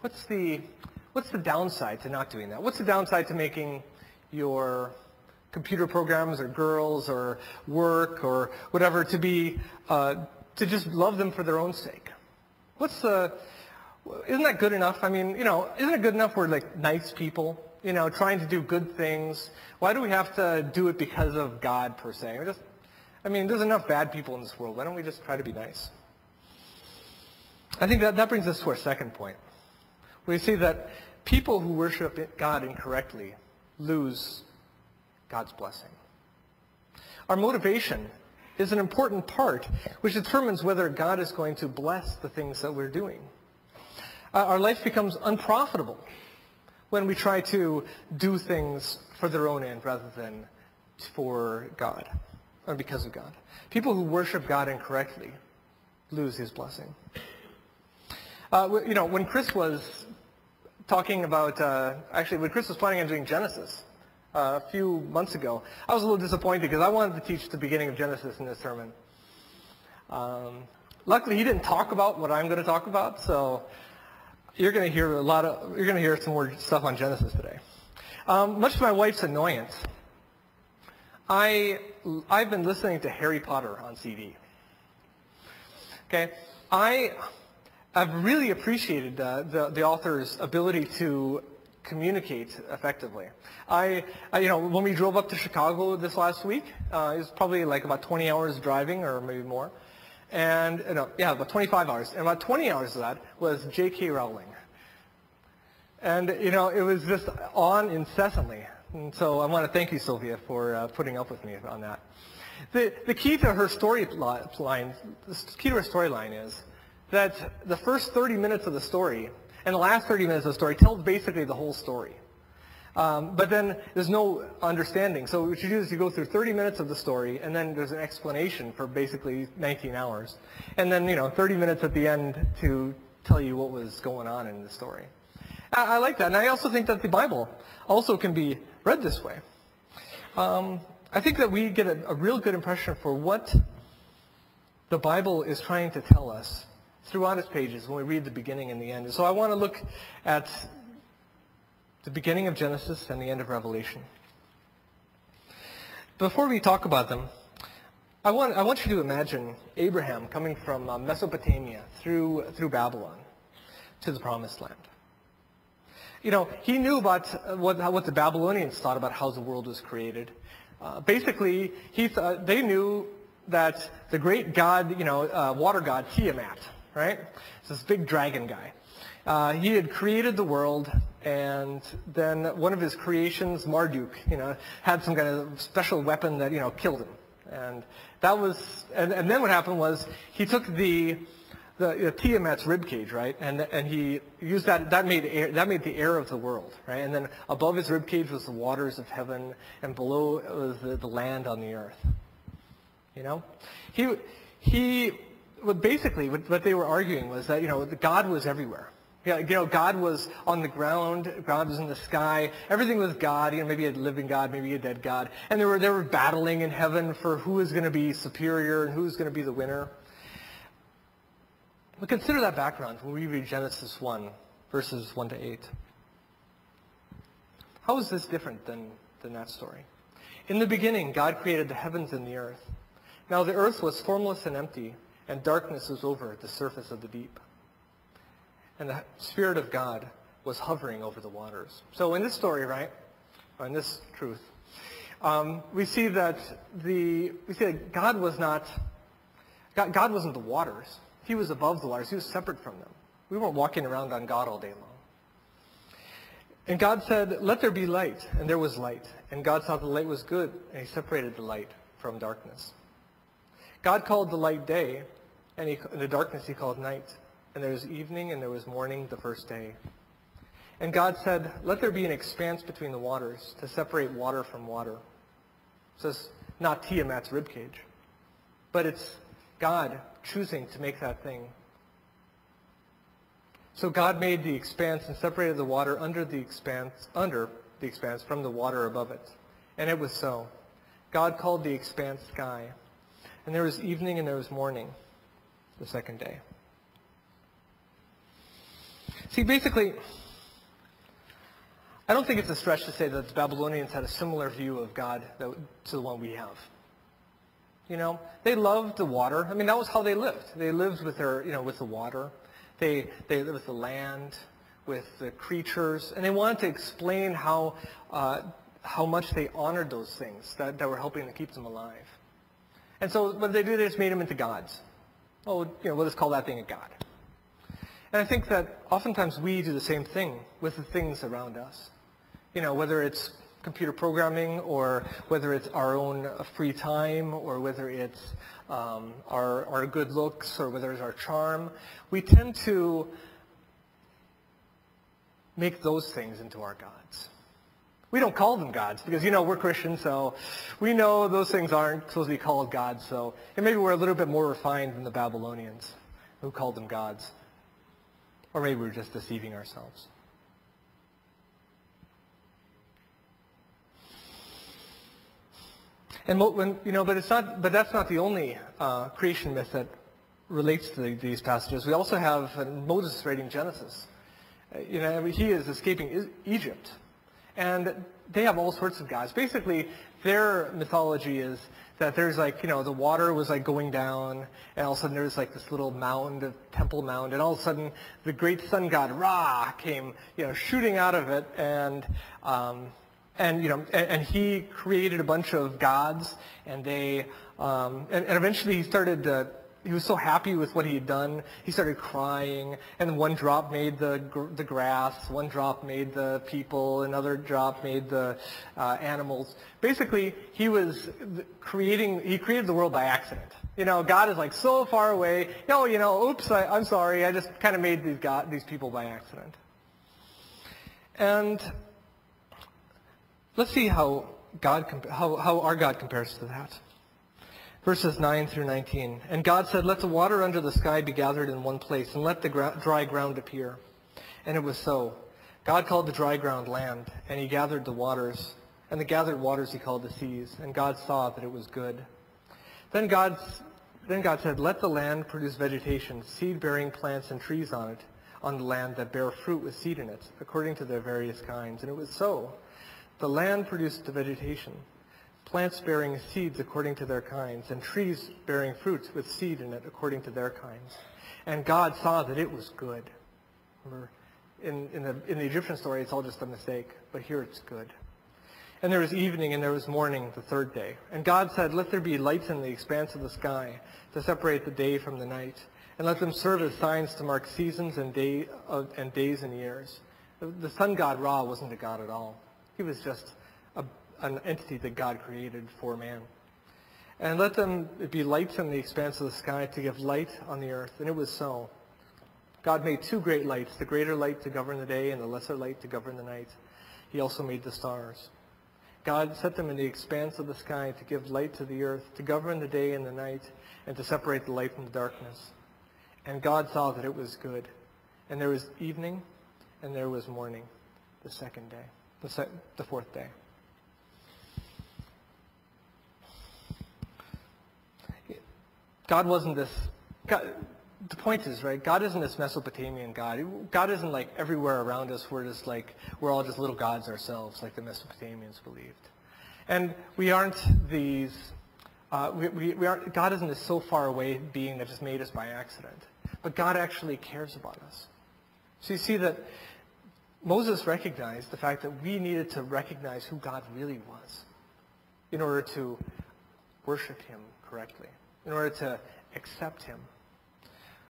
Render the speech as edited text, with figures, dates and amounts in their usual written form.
What's the downside to not doing that? What's the downside to making your computer programs or girls or work or whatever to just love them for their own sake? Isn't that good enough? I mean, isn't it good enough we're like nice people, trying to do good things? Why do we have to do it because of God per se? There's enough bad people in this world. Why don't we just try to be nice? I think that brings us to our second point. We see that people who worship God incorrectly lose God's blessing. Our motivation is an important part which determines whether God is going to bless the things that we're doing. Our life becomes unprofitable when we try to do things for their own end rather than for God or because of God. People who worship God incorrectly lose his blessing. When Chris was talking about, when Chris was planning on doing Genesis a few months ago, I was a little disappointed because I wanted to teach the beginning of Genesis in this sermon. Luckily, he didn't talk about what I'm going to talk about, so you're going to hear some more stuff on Genesis today. Much to my wife's annoyance, I've been listening to Harry Potter on CD. Okay, I've really appreciated the author's ability to communicate effectively. When we drove up to Chicago this last week, it was probably like about 20 hours driving or maybe more. And, about 25 hours. And about 20 hours of that was J.K. Rowling. And, it was just on incessantly. And so I want to thank you, Sylvia, for putting up with me on that. The key to her storyline is that the first 30 minutes of the story and the last 30 minutes of the story tells basically the whole story. But then there's no understanding. So what you do is you go through 30 minutes of the story, and then there's an explanation for basically 19 hours. And then, 30 minutes at the end to tell you what was going on in the story. I like that. And I also think that the Bible also can be read this way. I think that we get a real good impression for what the Bible is trying to tell us throughout its pages when we read the beginning and the end. So I want to look at the beginning of Genesis and the end of Revelation. Before we talk about them, I want you to imagine Abraham coming from Mesopotamia through Babylon to the Promised Land. He knew about what the Babylonians thought about how the world was created. Basically, they knew that the great god, water god Tiamat, right? It's this big dragon guy. He had created the world, and then one of his creations, Marduk, had some kind of special weapon that, killed him. And that was, and then what happened was he took the Tiamat's rib cage, right? And he used that made the air of the world, right? And then above his rib cage was the waters of heaven, and below was the land on the earth. Basically, what they were arguing was that, God was everywhere. God was on the ground, God was in the sky, everything was God, maybe a living God, maybe a dead God. And they were battling in heaven for who was going to be superior and who was going to be the winner. But consider that background when we read Genesis 1, verses 1 to 8. How is this different than that story? In the beginning, God created the heavens and the earth. Now the earth was formless and empty, and darkness was over the surface of the deep. And the Spirit of God was hovering over the waters. So in this story, right, or in this truth, we see that God wasn't the waters. He was above the waters. He was separate from them. We weren't walking around on God all day long. And God said, "Let there be light," and there was light. And God saw the light was good, and he separated the light from darkness. God called the light day, and the darkness he called night. And there was evening and there was morning the first day. And God said, "Let there be an expanse between the waters to separate water from water." So it's not Tiamat's ribcage, but it's God choosing to make that thing. So God made the expanse and separated the water under the expanse from the water above it. And it was so. God called the expanse sky. And there was evening and there was morning the second day. See, basically, I don't think it's a stretch to say that the Babylonians had a similar view of God to the one we have. You know, they loved the water. I mean, that was how they lived. They lived with with the water. They lived with the land, with the creatures, and they wanted to explain how much they honored those things that were helping to keep them alive. And so what they did, they just made them into gods. Oh, we'll just call that thing a god. And I think that oftentimes we do the same thing with the things around us. Whether it's computer programming, or whether it's our own free time, or whether it's our good looks, or whether it's our charm, we tend to make those things into our gods. We don't call them gods because, we're Christians, so we know those things aren't supposed to be called gods. So and maybe we're a little bit more refined than the Babylonians who called them gods. Or maybe we're just deceiving ourselves. And but that's not the only creation myth that relates to these passages. We also have Moses writing Genesis. He is escaping Egypt. And they have all sorts of gods. Basically, their mythology is that there's the water was going down, and all of a sudden there's this little mound, a temple mound, and all of a sudden the great sun god Ra came, shooting out of it, and he created a bunch of gods, and they, and eventually he was so happy with what he had done, he started crying, and one drop made the grass, one drop made the people, another drop made the animals. Basically, he created the world by accident. God is so far away, oops, I'm sorry, I just kind of made these people by accident. And let's see how our God compares to that. Verses 9 through 19. And God said, "Let the water under the sky be gathered in one place, and let the dry ground appear." And it was so. God called the dry ground land, and he gathered the waters. And the gathered waters he called the seas. And God saw that it was good. Then God said, "Let the land produce vegetation, seed-bearing plants and trees on the land that bear fruit with seed in it, according to their various kinds." And it was so. The land produced the vegetation, plants bearing seeds according to their kinds, and trees bearing fruits with seed in it according to their kinds. And God saw that it was good. Remember, in the Egyptian story, it's all just a mistake, but here it's good. And there was evening and there was morning the third day. And God said, "Let there be lights in the expanse of the sky to separate the day from the night, and let them serve as signs to mark seasons and days and years." The sun god Ra wasn't a god at all. He was just an entity that God created for man. "And let them be lights in the expanse of the sky to give light on the earth." And it was so. God made two great lights, the greater light to govern the day and the lesser light to govern the night. He also made the stars. God set them in the expanse of the sky to give light to the earth, to govern the day and the night, and to separate the light from the darkness. And God saw that it was good. And there was evening and there was morning, the second day, the fourth day. God wasn't this, the point is, right, God isn't this Mesopotamian God. God isn't like everywhere around us we're all just little gods ourselves, like the Mesopotamians believed. And we aren't these, God isn't this so far away being that just made us by accident. But God actually cares about us. So you see that Moses recognized the fact that we needed to recognize who God really was in order to worship him correctly, in order to accept him